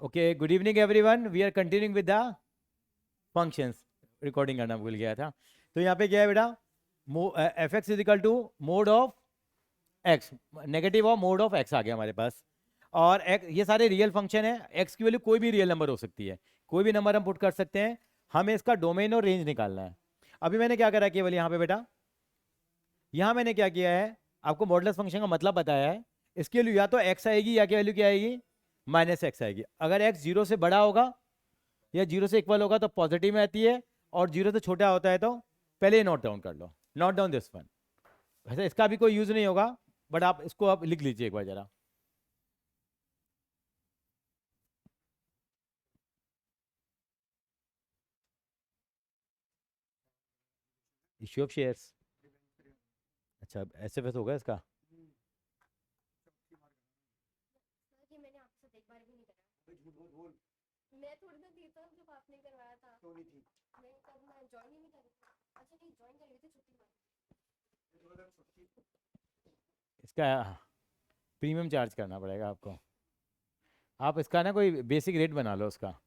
Okay, good evening everyone. We are continuing with the functions. Recording करना भूल गया था. तो यहाँ पे क्या है बेटा, F X is equal to mod of X, negative of mod of X आ गया हमारे पास. और ये सारे रियल फंक्शन है. एक्स की वैल्यू कोई भी रियल नंबर हो सकती है, कोई भी नंबर हम पुट कर सकते हैं. हमें इसका डोमेन और रेंज निकालना है. अभी मैंने क्या करा केवल यहाँ पे बेटा, यहाँ मैंने क्या किया है, आपको मॉडुलस फंक्शन का मतलब बताया है. इसके लिए या तो एक्स आएगी या क्या वैल्यू क्या आएगी, माइनस एक्स आएगी. अगर एक्स जीरो से बड़ा होगा या जीरो से इक्वल होगा तो पॉजिटिव में आती है, और जीरो से छोटा होता है तो पहले नोट डाउन कर लो, नोट डाउन दिस वन. वैसे इसका भी कोई यूज नहीं होगा, बट आप इसको आप लिख लीजिए एक बार जरा. Issue of shares. अच्छा, ऐसे वैसे होगा इसका. ये मैंने आपसे एक बार भी नहीं करा. मैं थोड़ी ना थी तब जब आपने करवाया था. क्यों नहीं थी? मैं कब मैं ज्वाइन ही नहीं कर रही. अच्छा नहीं, ज्वाइन कर रही थी छुट्टी में. इसका प्रीमियम चार्ज करना पड़ेगा आपको. आप इसका ना कोई बेसिक रेट बना लो उसका.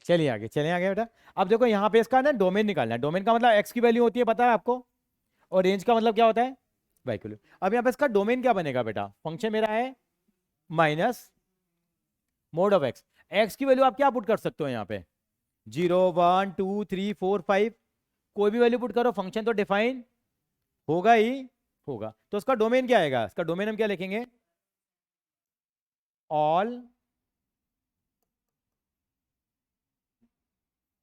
चलिए आगे, चलिए आगे बेटा. अब देखो यहाँ पे इसका ना डोमेन निकालना है. डोमेन का मतलब एक्स की वैल्यू होती है, पता है आपको. और रेंज का मतलब क्या होता है, वाई की वैल्यू. अब यहाँ पे इसका डोमेन क्या बनेगा बेटा, फंक्शन मेरा है minus mod of x. X की वैल्यू आप क्या पुट कर सकते हो यहाँ पे, 0 1 2 3 4 5, कोई भी वैल्यू पुट करो, फंक्शन तो डिफाइन होगा ही होगा. तो इसका डोमेन क्या आएगा, इसका डोमेन हम क्या लिखेंगे, ऑल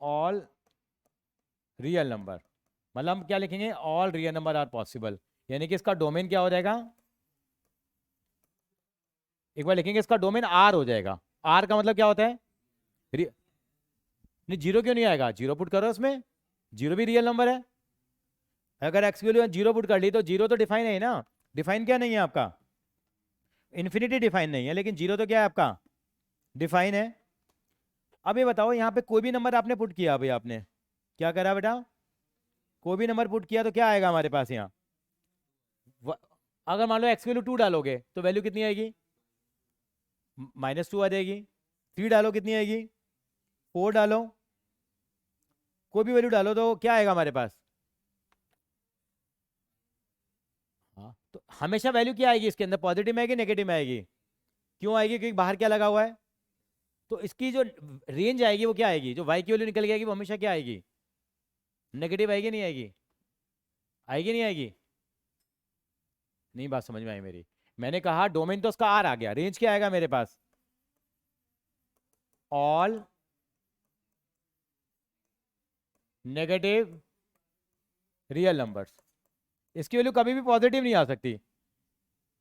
ऑल रियल नंबर. मतलब हम क्या लिखेंगे, all real number are possible. यानी कि इसका डोमेन क्या हो जाएगा, एक बार लिखेंगे, इसका डोमेन आर हो जाएगा. आर का मतलब क्या होता है, नहीं जीरो क्यों नहीं आएगा, जीरो पुट करो इसमें, जीरो भी रियल नंबर है. अगर एक्स की वैल्यू जीरो पुट कर ली तो जीरो तो डिफाइन है ना. डिफाइन क्या नहीं है आपका, इन्फिनिटी डिफाइन नहीं है, लेकिन जीरो तो क्या है आपका, डिफाइन है. अब ये बताओ, यहाँ पे कोई भी नंबर आपने पुट किया, अभी आपने क्या करा बेटा, कोई भी नंबर पुट किया तो क्या आएगा हमारे पास यहाँ. अगर मान लो एक्स की वैल्यू 2 डालोगे तो वैल्यू कितनी आएगी, -2 आ जाएगी. 3 डालो कितनी आएगी, 4 डालो, कोई भी वैल्यू डालो तो क्या आएगा हमारे पास. हाँ, तो हमेशा वैल्यू क्या आएगी इसके अंदर, पॉजिटिव में आएगी नेगेटिव में आएगी. क्यों आएगी, क्योंकि बाहर क्या लगा हुआ है. तो इसकी जो रेंज आएगी वो क्या आएगी, जो वाई की वैल्यू निकल जाएगी वो हमेशा क्या आएगी, नेगेटिव आएगी नहीं आएगी, आएगी नहीं आएगी. नहीं बात समझ में आई मेरी. मैंने कहा डोमेन तो उसका आर आ गया, रेंज क्या आएगा मेरे पास, ऑल नेगेटिव रियल नंबर्स. इसकी वैल्यू कभी भी पॉजिटिव नहीं आ सकती,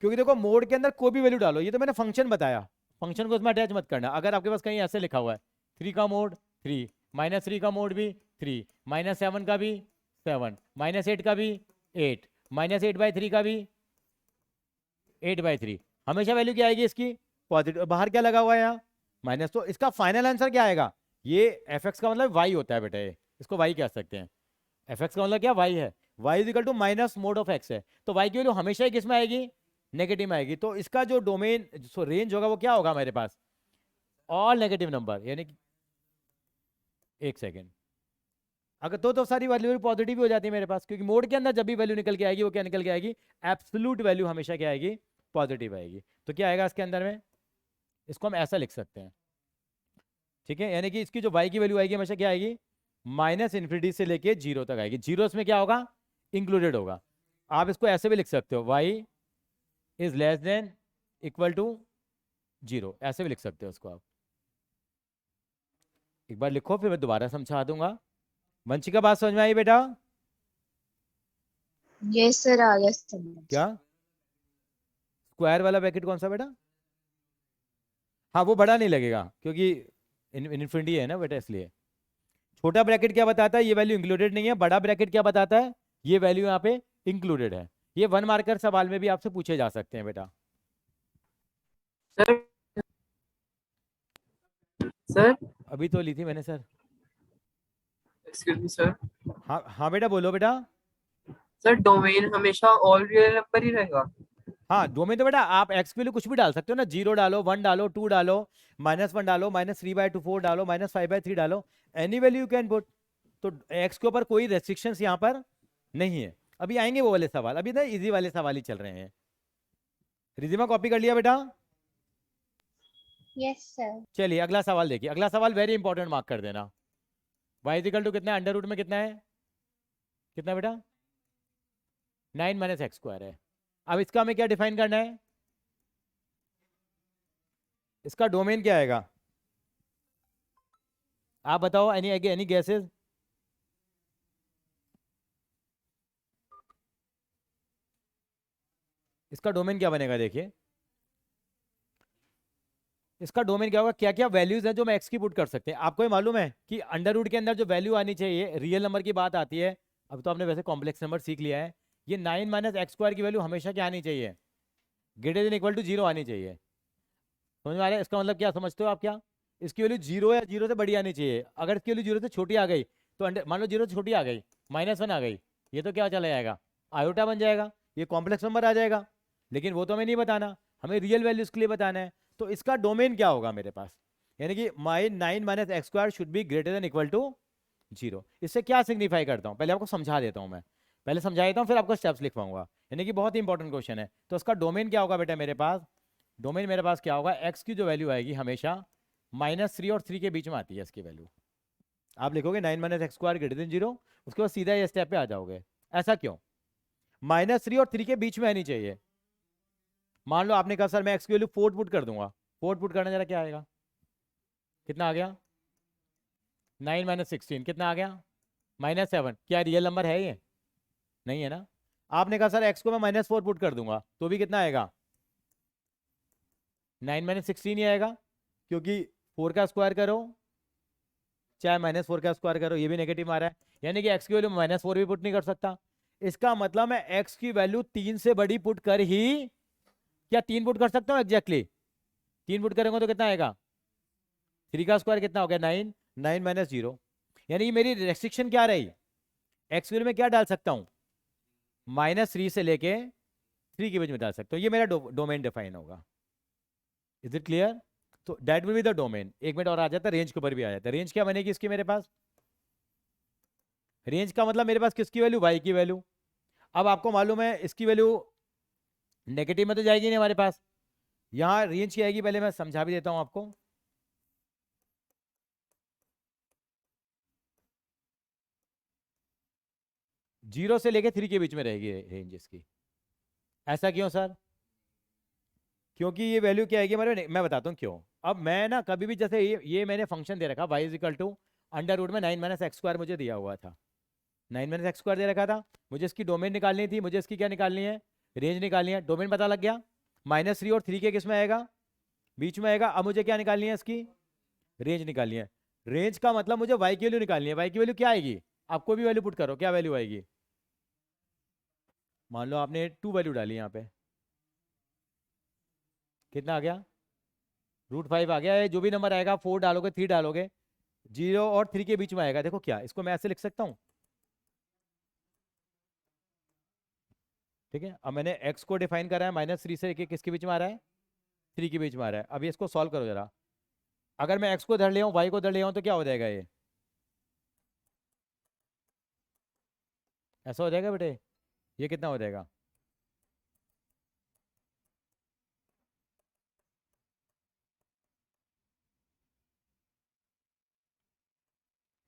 क्योंकि देखो मोड के अंदर कोई भी वैल्यू डालो, ये तो मैंने फंक्शन बताया, फंक्शन को उसमें अटैच मत करना. अगर आपके पास कहीं ऐसे लिखा हुआ है 3 का मोड 3, -3 का मोड भी 3, -7 का भी 7, -8 का भी 8, -8/3 का भी 8/3, हमेशा वैल्यू क्या आएगी इसकी, पॉजिटिव. बाहर क्या लगा हुआ है यहाँ, माइनस. तो इसका फाइनल आंसर क्या आएगा, ये एफ एक्स का मतलब वाई होता है बेटा, ये इसको वाई कह सकते हैं. एफ एक्स का मतलब क्या, वाई है. Y is equal to minus mod of x है. तो वाई की वैल्यू हमेशा ही किस में आएगी, नेगेटिव में आएगी. तो इसका जो डोमेन रेंज होगा वो क्या होगा हमारे पास, ऑल नेगेटिव नंबर. यानी कि एक सेकेंड, अगर तो सारी वैल्यू पॉजिटिव भी हो जाती है मेरे पास, क्योंकि मोड के अंदर जब भी वैल्यू निकल के आएगी वो क्या निकल के आएगी, एब्सोल्यूट वैल्यू हमेशा क्या आएगी, पॉजिटिव आएगी. तो क्या आएगा इसके अंदर में, इसको हम ऐसा लिख सकते हैं. ठीक है, यानी कि इसकी जो वाई की वैल्यू आएगी हमेशा क्या आएगी, -इन्फिनिटी से लेके जीरो तक आएगी. जीरो इसमें क्या होगा, इंक्लूडेड होगा. आप इसको ऐसे भी लिख सकते हो, y is less than equal to zero, ऐसे भी लिख सकते हो उसको आप. एक बार लिखो फिर मैं दोबारा समझा दूंगा. वंशिका बात समझ में आई बेटा, यस सर, आ गया समझ. क्या स्क्वायर वाला ब्रैकेट कौन सा बेटा, हाँ वो बड़ा नहीं लगेगा क्योंकि इन्फिनिटी है ना बेटा, इसलिए. छोटा ब्रैकेट क्या बताता है, ये वैल्यू इंक्लूडेड नहीं है. बड़ा ब्रैकेट क्या बताता है, ये वैल्यू यहाँ पे इंक्लूडेड है. ये 1 मार्कर सवाल में भी आपसे पूछे जा सकते हैं बेटा. सर सर अभी तो ली थी मैंने सर. Excuse me sir. हाँ हाँ बेटा, बोलो बेटा. सर डोमेन हमेशा ऑल रियल नंबर ही रहेगा। हाँ, डोमेन तो बेटा आप एक्स के लिए कुछ भी डाल सकते हो ना, 0 डालो, 1 डालो, 2 डालो, -1 डालो, -3/4 डालो, -5/3 डालो, any value you can put. तो एक्स के ऊपर कोई रेस्ट्रिक्शंस यहाँ पर नहीं है। अभी आएंगे वो वाले सवाल, अभी ना इजी वाले सवाल ही चल रहे हैं। रिजिमा कॉपी कर लिया बेटा? Yes sir. चलिए अगला सवाल देखिए, अगला सवाल वेरी इंपॉर्टेंट, मार्क कर देना। y इजिकल टू कितना है, अंडर रूट में कितना है, कितना बेटा, 9 - x स्क्वायर है। अब इसका हमें क्या डिफाइन करना है, इसका डोमेन क्या आएगा, आप बताओ, एनी गेसेस? इसका डोमेन क्या बनेगा, देखिए इसका डोमेन क्या होगा, क्या क्या वैल्यूज हैं जो मैं एक्स की पुट कर सकते हैं। आपको ये मालूम है कि अंडर रूट के अंदर जो वैल्यू आनी चाहिए, रियल नंबर की बात आती है, अब तो आपने वैसे कॉम्प्लेक्स नंबर सीख लिया है, ये 9 - x स्क्वायर की वैल्यू हमेशा क्या आनी चाहिए, ग्रेटर देन इक्वल टू 0 आनी चाहिए। समझ में आ रहा है? इसका मतलब क्या समझते हो आप, क्या इसकी वैल्यू 0 या 0 से बड़ी आनी चाहिए। अगर इसकी वैल्यू 0 से छोटी आ गई तो अंडर, मान लो 0 से छोटी आ गई, -1 आ गई, ये तो क्या चला जाएगा, आयोटा बन जाएगा, ये कॉम्प्लेक्स नंबर आ जाएगा। लेकिन वो तो हमें नहीं बताना, हमें रियल वैल्यूज के लिए बताना है। तो इसका डोमेन क्या होगा मेरे पास, यानी कि my 9 - x square should be greater than equal to 0। इससे क्या सिग्निफाई करता हूँ, पहले आपको समझा देता हूँ मैं, पहले समझा देता हूँ फिर आपको स्टेप्स लिखवाऊंगा, यानी कि बहुत इंपॉर्टेंट क्वेश्चन है। तो इसका डोमेन क्या होगा बेटा मेरे पास, डोमेन मेरे पास क्या होगा, x की जो वैल्यू आएगी हमेशा -3 और 3 के बीच में आती है इसकी वैल्यू। आप लिखोगे 9 - x स्क्वायर ग्रेटर देन 0, उसके बाद सीधा ये स्टेप पे आ जाओगे। ऐसा क्यों, -3 और 3 के बीच में आनी चाहिए। मान लो आपने कहा सर मैं x की वैल्यू 4 पुट कर दूंगा, 4 पुट करना जरा क्या आएगा, कितना आ गया, 9 - 16 कितना आ गया, -7। क्या रियल नंबर है ये, नहीं है ना। आपने कहा सर x को मैं -4 पुट कर दूंगा तो भी कितना आएगा, 9 - 16 ही आएगा, क्योंकि 4 का स्क्वायर करो चाहे -4 का स्क्वायर करो ये भी नेगेटिव आ रहा है, यानी कि x की वैल्यू -4 भी पुट नहीं कर सकता। इसका मतलब मैं x की वैल्यू 3 से बड़ी पुट कर ही, क्या 3 पुट कर सकता हूँ एग्जैक्टली, 3 पुट करेंगे तो कितना आएगा, 3 का स्क्वायर कितना हो गया 9, 9 - 0, यानी कि मेरी रेस्ट्रिक्शन क्या रही, x वैल्यू में क्या डाल सकता हूँ, -3 से लेके 3 के बीच में डाल सकता हूँ, ये मेरा डोमेन डिफाइन होगा। Is it clear? तो that will be the domain. एक मिनट और आ जाता है, रेंज के ऊपर भी आ जाता है। रेंज क्या बनेगी इसकी मेरे पास, रेंज का मतलब मेरे पास किसकी वैल्यू, y की वैल्यू। अब आपको मालूम है इसकी वैल्यू नेगेटिव में तो जाएगी नहीं हमारे पास, यहाँ रेंज की आएगी, पहले मैं समझा भी देता हूँ आपको। जीरो से लेके 3 के बीच में रहेगी रेंज इसकी। ऐसा क्यों सर, क्योंकि ये वैल्यू क्या आएगी हमारे, मैं बताता हूँ क्यों। अब मैं ना कभी भी, जैसे ये मैंने फंक्शन दे रखा y is equal to under root में 9 - x स्क्वायर मुझे दिया हुआ था, 9 - x स्क्वायर दे रखा था, मुझे इसकी डोमेन निकालनी थी, मुझे इसकी क्या निकालनी है, रेंज निकालनी है। डोमेन पता लग गया, -3 और 3 के किस में आएगा, बीच में आएगा। अब मुझे क्या निकालनी है, इसकी रेंज निकालनी है। रेंज का मतलब मुझे y की वैल्यू निकालनी है, y की वैल्यू क्या आएगी, आपको भी वैल्यू पुट करो, क्या वैल्यू आएगी, मान लो आपने 2 वैल्यू डाली यहाँ पे, कितना आ गया, √5 आ गया है। जो भी नंबर आएगा 4 डालोगे 3 डालोगे, 0 और 3 के बीच में आएगा। देखो क्या, इसको मैं ऐसे लिख सकता हूँ, ठीक है। अब मैंने x को डिफाइन करा है, -3 से लेके किसके बीच में आ रहा है, 3 के बीच में आ रहा है। अभी इसको सॉल्व करो जरा, अगर मैं x को धर ले आऊँ y को धर ले आऊँ तो क्या हो जाएगा, ये ऐसा हो जाएगा बेटे, ये कितना हो जाएगा,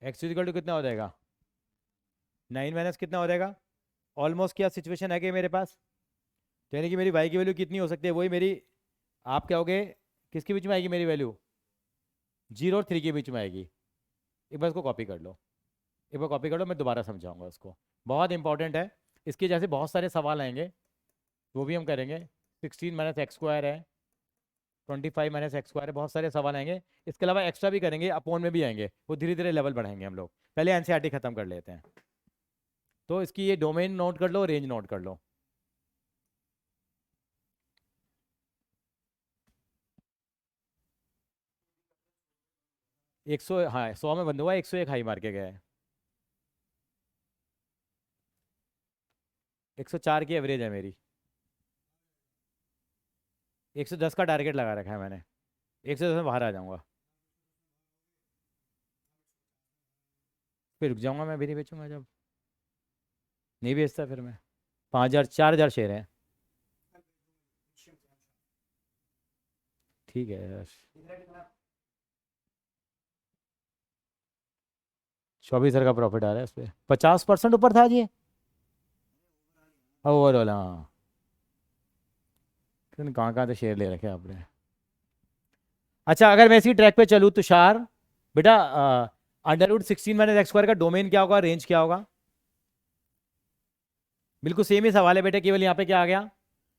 x इक्वल टू कितना हो जाएगा, 9 माइनस कितना हो जाएगा, ऑलमोस्ट क्या सिचुएशन है कि मेरे पास, तो यानी कि मेरी y की वैल्यू कितनी हो सकती है, वही मेरी, आप क्या होगे, किसके बीच में आएगी मेरी वैल्यू, 0 और 3 के बीच में आएगी। एक बार इसको कॉपी कर लो, एक बार कॉपी कर लो, मैं दोबारा समझाऊंगा उसको, बहुत इंपॉर्टेंट है। इसके जैसे बहुत सारे सवाल आएंगे, वो भी हम करेंगे। 16 - x स्क्वायर है, 25 - x स्क्वायर है, बहुत सारे सवाल आएंगे। इसके अलावा एक्स्ट्रा भी करेंगे, अपोन में भी आएंगे, वो धीरे धीरे लेवल बढ़ाएंगे हम लोग। पहले एनसीईआरटी खत्म कर लेते हैं। तो इसकी ये डोमेन नोट कर लो, रेंज नोट कर लो। एक सौ, हाँ 100 में बंद हुआ, 101 हाई मार के गया है। 104 की एवरेज है मेरी, 110 का टारगेट लगा रखा है मैंने, 110 में बाहर आ जाऊंगा, फिर रुक जाऊंगा मैं, भी नहीं बेचूंगा, जब नहीं बेचता फिर मैं। 5,000 4,000 शेयर है, ठीक है यार। 24,000 का प्रॉफिट आ रहा है इस पर, 50% ऊपर था जी ओवरऑल। हाँ, कहाँ कहाँ से शेयर ले रखे आपने। अच्छा, अगर मैं इसी ट्रैक पे चलूँ तुषार बेटा, √16 - x² का डोमेन क्या होगा, रेंज क्या होगा? बिल्कुल सेम ही सवाल है बेटे, केवल यहाँ पे क्या आ गया,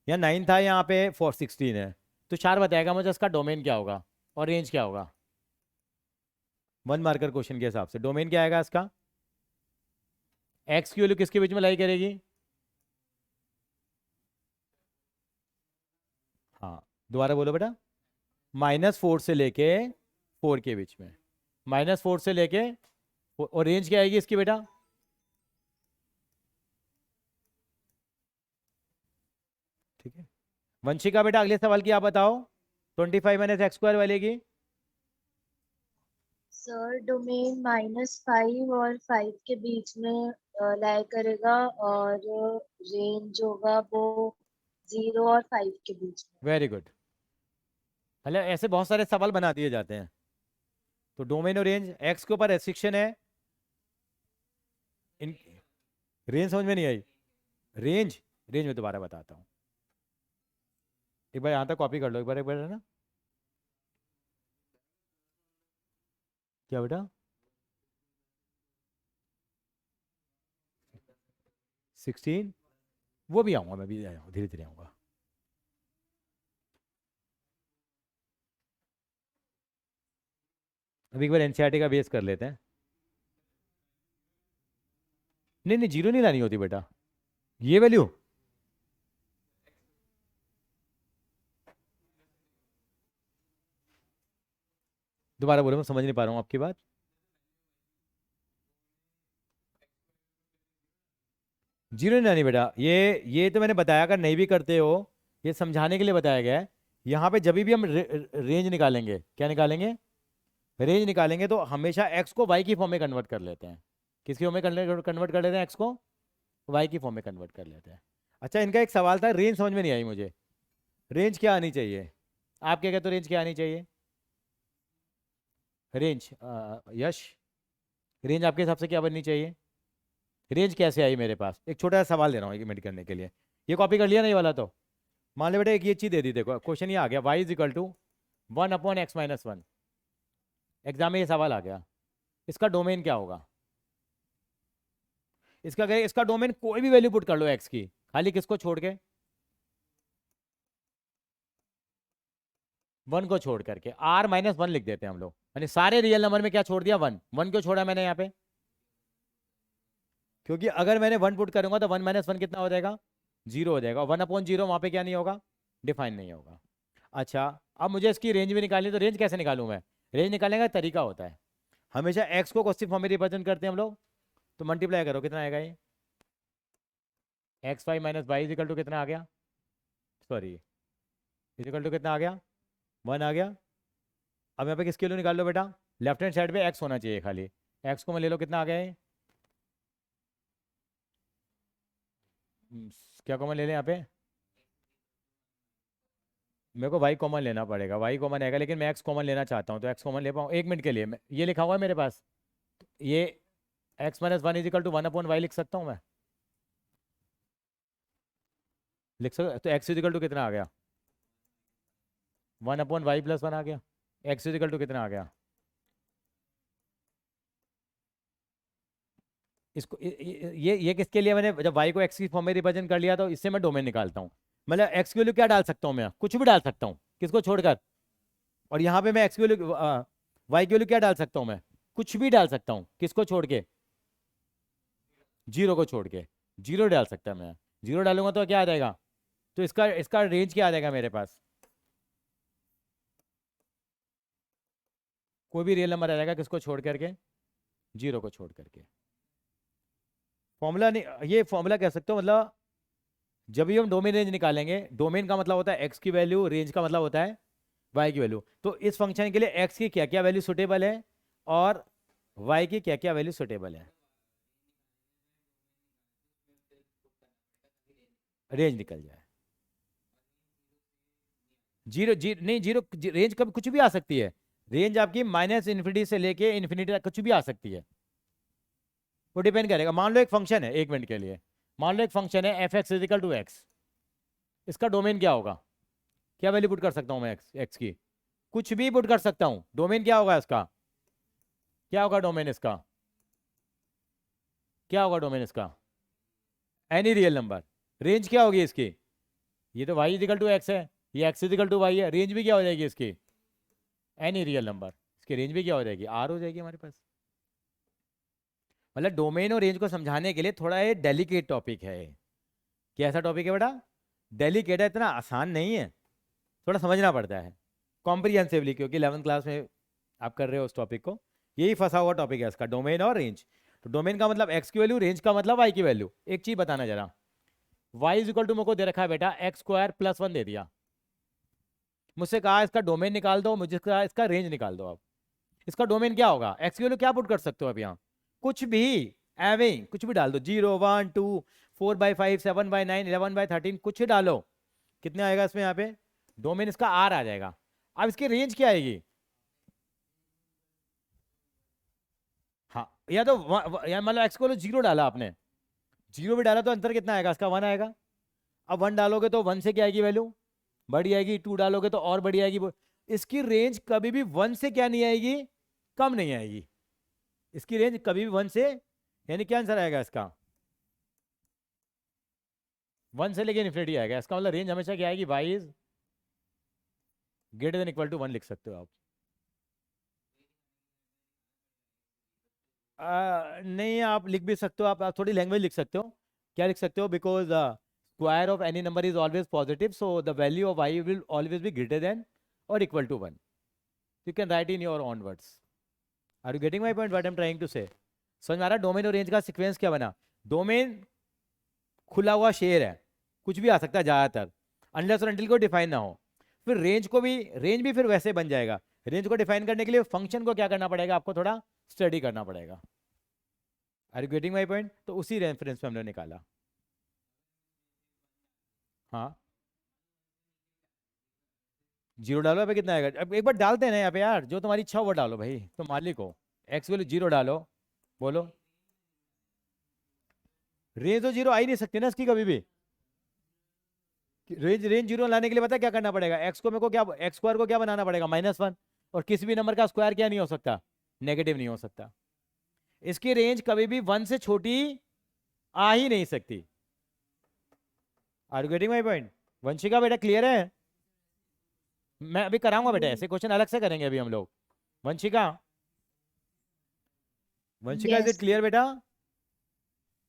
यहाँ 9 था, यहाँ पे 416 है। तुषार बताएगा मुझे इसका डोमेन क्या होगा और रेंज क्या होगा, 1 मार्कर क्वेश्चन के हिसाब से डोमेन क्या आएगा इसका। एक्स की वैल्यू किसके बीच में लाई करेगी? हाँ, दोबारा बोलो बेटा। -4 से लेके 4 के बीच में, -4 से लेके, और रेंज क्या आएगी इसकी बेटा? ठीक है, वंशिका बेटा अगले सवाल की आप बताओ, 25 - x² वाले की। सर डोमेन -5 और 5 के बीच में लाई करेगा, और रेंज होगा वो 0 और 5 के बीच में। Very good. मतलब ऐसे बहुत सारे सवाल बना दिए जाते हैं। तो डोमेन और रेंज, एक्स के ऊपर रेस्ट्रिक्शन है, इन रेंज समझ में नहीं आई। रेंज, रेंज में दोबारा बताता हूँ, एक बार यहाँ तक कॉपी कर लो, एक बार है ना। क्या बेटा? 16, वो भी आऊँगा, मैं भी आऊँगा, धीरे धीरे आऊँगा। अभी एक बार एनसीईआरटी का बेस कर लेते हैं। नहीं नहीं, जीरो नहीं लानी होती बेटा, ये वैल्यू। दोबारा बोलो, मैं समझ नहीं पा रहा हूँ आपकी बात। जीरो नहीं लानी बेटा, ये तो मैंने बताया, अगर नहीं भी करते हो, ये समझाने के लिए बताया गया है। यहाँ पे जब भी हम रेंज निकालेंगे, क्या निकालेंगे, रेंज निकालेंगे, तो हमेशा एक्स को वाई की फॉर्म में कन्वर्ट कर लेते हैं। किसकी फॉर्म में कन्वर्ट कर लेते हैं? एक्स को वाई की फॉर्म में कन्वर्ट कर लेते हैं। अच्छा, इनका एक सवाल था, रेंज समझ में नहीं आई मुझे, रेंज क्या आनी चाहिए? आप क्या कहते हो, रेंज क्या आनी चाहिए? रेंज, यश, रेंज आपके हिसाब से क्या बननी चाहिए? रेंज कैसे आई मेरे पास? एक छोटा सा सवाल दे रहा हूँ मिनट करने के लिए, ये कॉपी कर लिया नहीं वाला तो। मान लो बेटा एक ये चीज़ दे दी, देखो क्वेश्चन ये आ गया, y = 1/x - 1। एग्जाम में ये सवाल आ गया, इसका डोमेन क्या होगा? इसका डोमेन कोई भी वैल्यू पुट कर लो x की, खाली किसको छोड़ के? 1 को छोड़ करके, r - 1 लिख देते हैं हम लोग, यानी सारे रियल नंबर में क्या छोड़ दिया? 1। 1 क्यों छोड़ा मैंने यहाँ पे? क्योंकि अगर मैंने 1 पुट करूंगा तो 1 - 1 कितना हो जाएगा? 0 हो जाएगा। 1/0 वहां पे क्या नहीं होगा? डिफाइन नहीं होगा। अच्छा, अब मुझे इसकी रेंज भी निकालनी, तो रेंज कैसे निकालूं मैं? रेंज निकालने का तरीका होता है, हमेशा एक्स को क्वेश्चन फॉर्म में रिप्रेजेंट करते हैं हम लोग, तो मल्टीप्लाई करो, कितना आएगा ये? x5 - y = कितना आ गया, सॉरी, इक्वल टू कितना आ गया? 1 आ गया। अब यहाँ पे किसके लिए निकाल लो बेटा? लेफ्ट हैंड साइड पे x होना चाहिए खाली, x को मैं ले लो, कितना आ गया ये? क्या कॉमन ले लें यहाँ पे? मेरे को y कॉमन लेना पड़ेगा, y कॉमन आएगा, लेकिन मैं x कॉमन लेना चाहता हूँ, तो x कॉमन ले पाऊँ? एक मिनट के लिए, ये लिखा हुआ है मेरे पास, ये x - 1 = 1/y लिख सकता हूँ मैं? लिख सकता, तो x = कितना आ गया? 1/y + 1 आ गया। x = कितना आ गया? इसको ये किसके लिए? मैंने जब y को x की फॉर्म में रिप्रेजेंट कर लिया, तो इससे मैं डोमेन निकालता हूँ। मतलब x की वैल्यू क्या डाल सकता हूँ मैं? कुछ भी डाल सकता हूँ, किसको छोड़कर? और यहाँ पे मैं x की वैल्यू, y की वैल्यू क्या डाल सकता हूँ मैं? कुछ भी डाल सकता हूँ, किसको छोड़ के? 0 को छोड़ के, 0 डाल सकता मैं। 0 डालूंगा तो क्या आ जाएगा? तो इसका इसका रेंज क्या आ जाएगा मेरे पास? कोई भी रियल नंबर आ जाएगा, किसको छोड़ करके? 0 को छोड़ करके। फॉर्मूला नहीं, ये फॉर्मूला कह सकते हो, मतलब जब भी हम डोमेन रेंज निकालेंगे, डोमेन का मतलब होता है एक्स की वैल्यू, रेंज का मतलब होता है वाई की वैल्यू। तो इस फंक्शन के लिए एक्स की क्या क्या वैल्यू सुटेबल है और वाई की क्या क्या वैल्यू सुटेबल है, रेंज निकल जाए। जीरो नहीं, जीरो रेंज कभी कुछ भी आ सकती है। रेंज आपकी माइनस इन्फिनिटी से लेके इन्फिनिटी तक कुछ भी आ सकती है। वो डिपेंड करेगा। मान लो एक फंक्शन है, एक मिनट के लिए, मान लो एक फंक्शन है f x is equal to x, इसका डोमेन क्या होगा? क्या वैल्यू पुट कर सकता हूँ मैं एक्स एक्स की? कुछ भी पुट कर सकता हूँ। डोमेन क्या होगा इसका? क्या होगा डोमेन इसका? क्या होगा डोमेन इसका? Any real number. रेंज क्या होगी इसकी? ये तो वाई इजिकल टू एक्स है, ये एक्स इजिकल टू वाई है, रेंज भी क्या हो जाएगी इसकी? Any real number. इसकी रेंज भी क्या हो जाएगी? आर हो जाएगी हमारे पास। मतलब डोमेन और रेंज को समझाने के लिए थोड़ा ये डेलिकेट टॉपिक है। कैसा टॉपिक है बेटा? डेलिकेट है, इतना आसान नहीं है, थोड़ा समझना पड़ता है कॉम्प्रिहेंसिवली, क्योंकि 11th क्लास में आप कर रहे हो उस टॉपिक को। यही फंसा हुआ टॉपिक है इसका, डोमेन और रेंज। तो डोमेन का मतलब एक्स की वैल्यू, रेंज का मतलब वाई की वैल्यू। एक चीज बताना जरा, वाई इज इक्वल टू मेरे को दे रखा है बेटा एक्स स्क्वायर प्लस 1 दे दिया, मुझसे कहा इसका डोमेन निकाल दो, मुझे कहा इसका रेंज निकाल दो। अब इसका डोमेन क्या होगा? एक्स की वैल्यू क्या पुट कर सकते हो अब यहाँ? कुछ भी, एवं कुछ भी डाल दो, 0 1 2 4/5 7/9 11/13, कुछ डालो। कितने आएगा इसमें? यहाँ पे डोमेन इसका आर आ जाएगा। अब इसकी रेंज क्या आएगी? हाँ, या तो या मतलब एक्स को 0 डाला आपने, 0 भी डाला तो अंतर कितना आएगा इसका? 1 आएगा। अब 1 डालोगे तो 1 से क्या आएगी वैल्यू? बढ़ी आएगी। 2 डालोगे तो और बढ़ी आएगी। इसकी रेंज कभी भी 1 से क्या नहीं आएगी? कम नहीं आएगी। इसकी रेंज कभी भी 1 से, यानी क्या आंसर आएगा इसका? 1 से लेके इन्फिनिटी आएगा। इसका मतलब रेंज हमेशा क्या आएगी? Y is greater than equal to 1 लिख सकते हो आप। नहीं, आप लिख भी सकते हो, आप थोड़ी लैंग्वेज लिख सकते हो। क्या लिख सकते हो? Because square of any number is always positive, so the value of Y will always be greater than और equal to 1। You can write in your own words. Are you getting my point what I am trying to say? समझ में आ रहा? Domain और range का sequence क्या बना? Domain खुला हुआ शेर है, कुछ भी आ सकता है ज़्यादातर, अनलेस और अनटिल को डिफाइन ना हो। फिर रेंज को भी, रेंज भी फिर वैसे बन जाएगा। रेंज को डिफाइन करने के लिए फंक्शन को क्या करना पड़ेगा? आपको थोड़ा स्टडी करना पड़ेगा। Are you getting my point? तो उसी रेफरेंस में हमने निकाला। हाँ, 0 डालो। अभी कितना आएगा? अब एक बार डालते हैं ना यहाँ पे यार, जो तुम्हारी इच्छा हो वो डालो भाई, तो मालिक हो। एक्स वैल्यू 0 डालो, बोलो। रेंज तो 0 आ ही नहीं सकती ना इसकी कभी भी। रेंज 0 लाने के लिए पता है क्या करना पड़ेगा? एक्स को मेरे को क्या, एक्स स्क्वायर को क्या बनाना पड़ेगा? -1। और किसी भी नंबर का स्क्वायर क्या नहीं हो सकता? नेगेटिव नहीं हो सकता। इसकी रेंज कभी भी 1 से छोटी आ ही नहीं सकती। Are you getting my point? Vanshika बेटा क्लियर है? मैं अभी कराऊंगा बेटा, ऐसे क्वेश्चन अलग से करेंगे अभी हम लोग। Vanshika, Vanshika is it Yes, clear बेटा?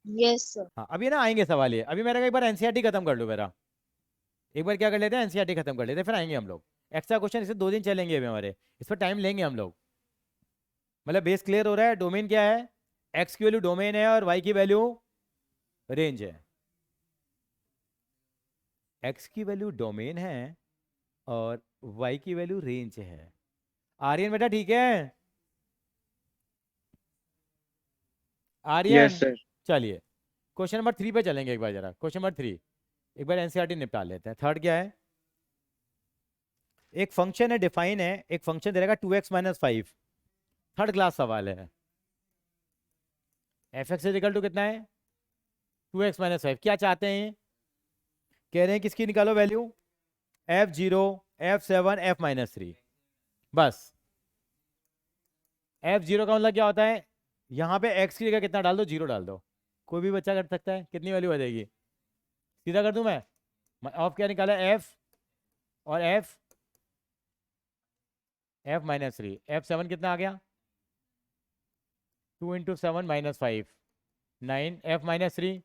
yes, sir. हाँ, अभी ना आएंगे सवाल ये। अभी मेरा एक बार एनसीईआरटी खत्म कर लो मेरा। एक बार क्या कर लेते हैं, एनसीईआरटी खत्म कर लेते हैं, फिर आएंगे हम लोग। एक्स्ट्रा क्वेश्चन इसे 2 दिन चलेंगे अभी हमारे, इस पर टाइम लेंगे हम लोग। मतलब बेस क्लियर हो रहा है? डोमेन क्या है? एक्स की वैल्यू डोमेन है और वाई की वैल्यू रेंज है। एक्स की वैल्यू डोमेन है और वाई की वैल्यू रेंज है। आर्यन बेटा ठीक है? Aryan, yes sir. चलिए क्वेश्चन नंबर 3 पे चलेंगे एक बार जरा। क्वेश्चन नंबर 3 एक बार एनसीईआरटी निपटा लेते हैं। थर्ड क्या है? एक फंक्शन है, डिफाइन है, एक फंक्शन दे देगा 2x - 5। थर्ड क्लास सवाल है। एफ एक्स इक्वल टू कितना है? 2x - 5। क्या चाहते हैं? कह रहे हैं किसकी निकालो वैल्यू? f0 f7 f-3। बस f0 का मतलब क्या होता है? यहाँ पे x की जगह कितना डाल दो? 0 डाल दो। कोई भी बच्चा कर सकता है। कितनी वैल्यू आ जाएगी? सीधा कर दूं मैं? ऑफ क्या निकाला? f और f-3। f7 कितना आ गया? 2 × 7 - 5 9 f-3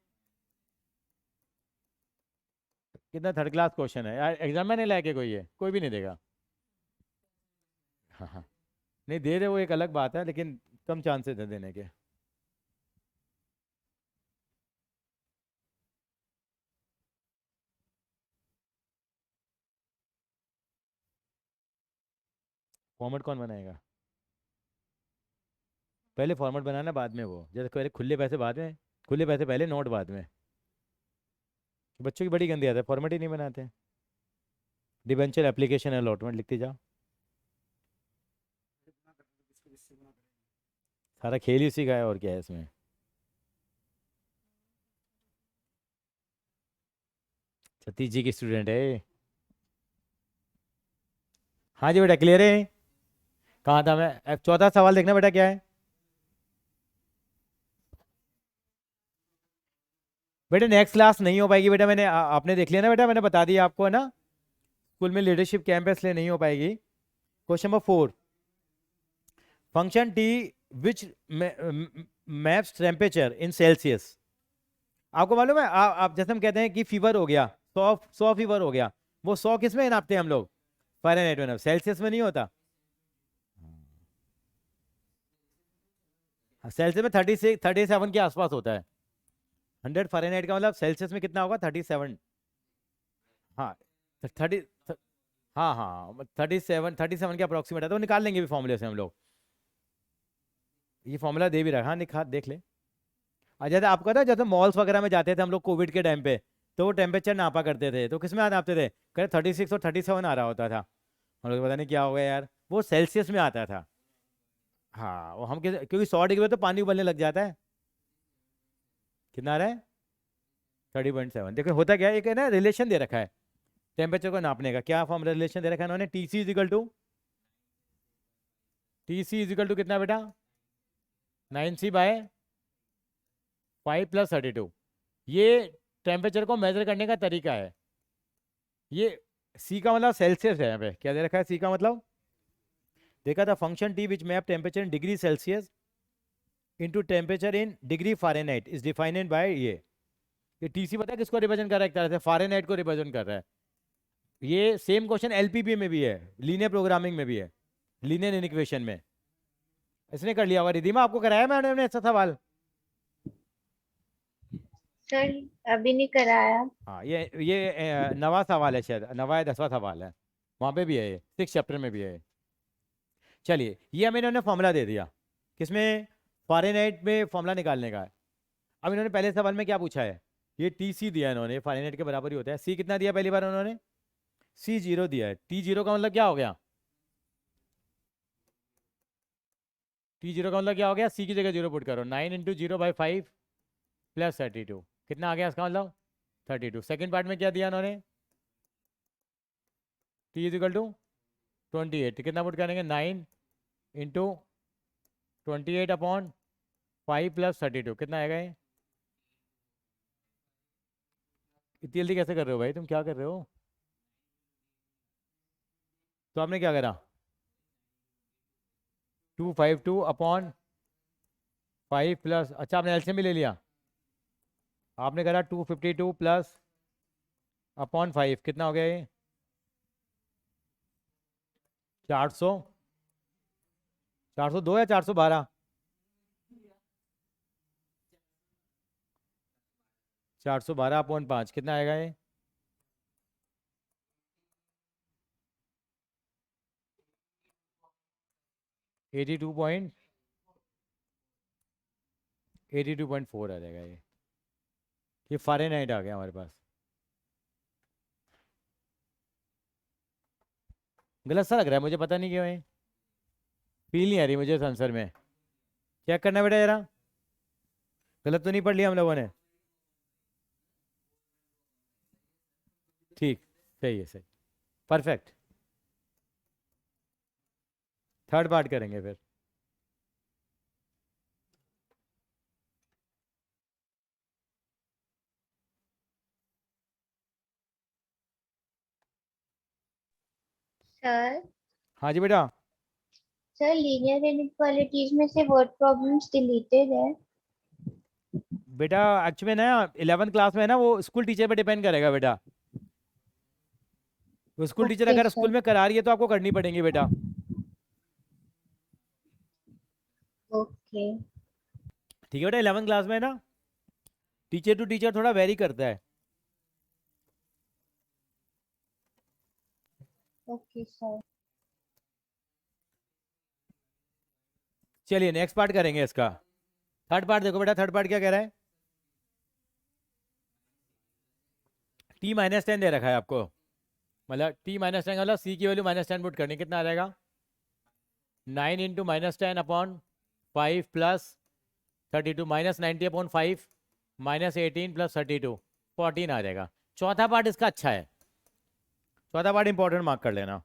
कितना? थर्ड क्लास क्वेश्चन है यार, एग्जाम में नहीं लाके कोई है, कोई भी नहीं देगा। हाँ हाँ, नहीं दे रहे वो एक अलग बात है, लेकिन कम चांसेस है देने के। फॉर्मेट कौन बनाएगा? पहले फॉर्मेट बनाना, बाद में वो, जैसे पहले खुले पैसे बाद में, खुले पैसे पहले, नोट बाद में। बच्चों की बड़ी गंदी आदत है, फॉर्मेट ही नहीं बनाते। डिबेंचर एप्लीकेशन अलॉटमेंट लिखते जाओ, सारा खेल ही उसी का है, और क्या है इसमें। सतीश जी की स्टूडेंट है ये। हाँ जी बेटा, क्लियर है? कहाँ था मैं? चौथा सवाल देखना बेटा, क्या है बेटा? नेक्स्ट क्लास नहीं हो पाएगी बेटा, मैंने आपने देख लिया ना बेटा, मैंने बता दिया आपको है ना, स्कूल में लीडरशिप कैंप है इसलिए नहीं हो पाएगी। Question number 4, function T which maps temperature in Celsius. आपको मालूम है, आप जैसे हम कहते हैं कि फीवर हो गया, 100 फीवर हो गया, वो 100 किस में नापते हैं हम लोग? फ़ारेनहाइट में, सेल्सियस में नहीं होता। सेल्सियस में 37 के आसपास होता है। 100 फ़ारेनहाइट का मतलब सेल्सियस में कितना होगा? 37। हाँ 30, हाँ हाँ 37 के अप्रोक्सीमेट है, तो निकाल लेंगे भी फॉर्मूले से हम लोग। ये फॉर्मूला दे भी रहा, हाँ देख ले। जैसे आपको था, जैसे मॉल्स वगैरह में जाते थे हम लोग कोविड के टाइम पे, तो वो टेम्परेचर नापा करते थे, तो किस में नापते थे? कह 36 और 37 आ रहा होता था। हम लोग पता नहीं क्या हो गया यार, वो सेल्सियस में आता था। हाँ वो हम क्योंकि 100 डिग्री में तो पानी उबलने लग जाता है। कितना आ रहा है? 30.7। देखो होता क्या है, एक है ना रिलेशन दे रखा है टेम्परेचर को नापने का। क्या फॉर्म रिलेशन दे रखा है उन्होंने? टी सी इजिकल टू कितना बेटा? 9c/5 + 32। ये टेम्परेचर को मेजर करने का तरीका है। ये सी का मतलब सेल्सियस है, यहाँ पे क्या दे रखा है? सी का मतलब देखा था, function T which map temperature in degree Celsius into temperature in degree Fahrenheit is defined by ये टीसी पता है किसको रिप्रेजेंट कर रहा है? एक तरह से फ़ारेनहाइट को रिप्रेजेंट कर रहा है। ये सेम क्वेश्चन एलपीपी में भी है, लीनियर प्रोग्रामिंग में भी है, लीनियर इक्वेशन में। इसने कर लिया होगा। रिधिमा आपको कराया मैंने ऐसा सवाल? सर अभी नहीं कराया। हाँ ये नवा सवाल है शायद, नवा या 10वां सवाल है, वहाँ पे भी है ये, 6 चैप्टर में भी है। चलिए ये हमें इन्होंने फॉर्मूला दे दिया, किसमें? फ़ारेनहाइट में फॉर्मूला निकालने का है। अब इन्होंने पहले सवाल में क्या पूछा है? ये टी सी दिया इन्होंने, फ़ारेनहाइट के बराबर ही होता है। सी कितना दिया पहली बार उन्होंने? सी 0 दिया है। टी 0 का मतलब क्या हो गया? टी 0 का मतलब क्या हो गया? सी की जगह 0 पुट करो, 9 × 0/5 + 32। कितना आ गया इसका मतलब? 32। सेकेंड पार्ट में क्या दिया उन्होंने? टी इजिकल टू 28, कितना पुट करेंगे? 9 × 28/5 + 32। कितना आएगा ये? इतनी जल्दी कैसे कर रहे हो भाई, तुम क्या कर रहे हो? तो आपने क्या करा? 252/5 प्लस, अच्छा आपने एलसीएम भी ले लिया। आपने करा 252 + 5, कितना हो गया ये? 400, 402 या 412? 412/5 कितना आएगा ये? 82.4 आ जाएगा ये फ़ारेनहाइट आ गया हमारे पास। गलत सा लग रहा है मुझे, पता नहीं क्यों है, फील नहीं आ रही मुझे इस आंसर में। चेक करना बेटा जरा, गलत तो नहीं पढ़ लिया हम लोगों ने? ठीक, सही है, सही, परफेक्ट। थर्ड पार्ट करेंगे फिर। सर हाँ जी बेटा। सर लीनियर इनइक्वालिटीज में से वर्ड प्रॉब्लम्स डिलीटेड है। बेटा एक्चुअली ना 11th क्लास में है ना, वो स्कूल टीचर पे डिपेंड करेगा बेटा। वो स्कूल टीचर ओके अगर सर। स्कूल में करा रही है तो आपको करनी पड़ेंगी बेटा। ओके ठीक है बेटा, 11th क्लास में है ना, टीचर टू टीचर थोड़ा वेरी करता है। Okay sir. चलिए नेक्स्ट पार्ट करेंगे इसका। थर्ड पार्ट देखो बेटा, थर्ड पार्ट क्या कह रहा है, t माइनस 10 दे रखा है आपको, मतलब t माइनस 10 मतलब c की वैल्यू माइनस 10 पुट करनी, कितना आ जाएगा 9 into minus 10 upon 5 plus 32 minus 90 upon 5 minus 18 plus 32 14 आ जाएगा। चौथा पार्ट इसका अच्छा है, चौथा पार्ट इंपॉर्टेंट मार्क कर लेना।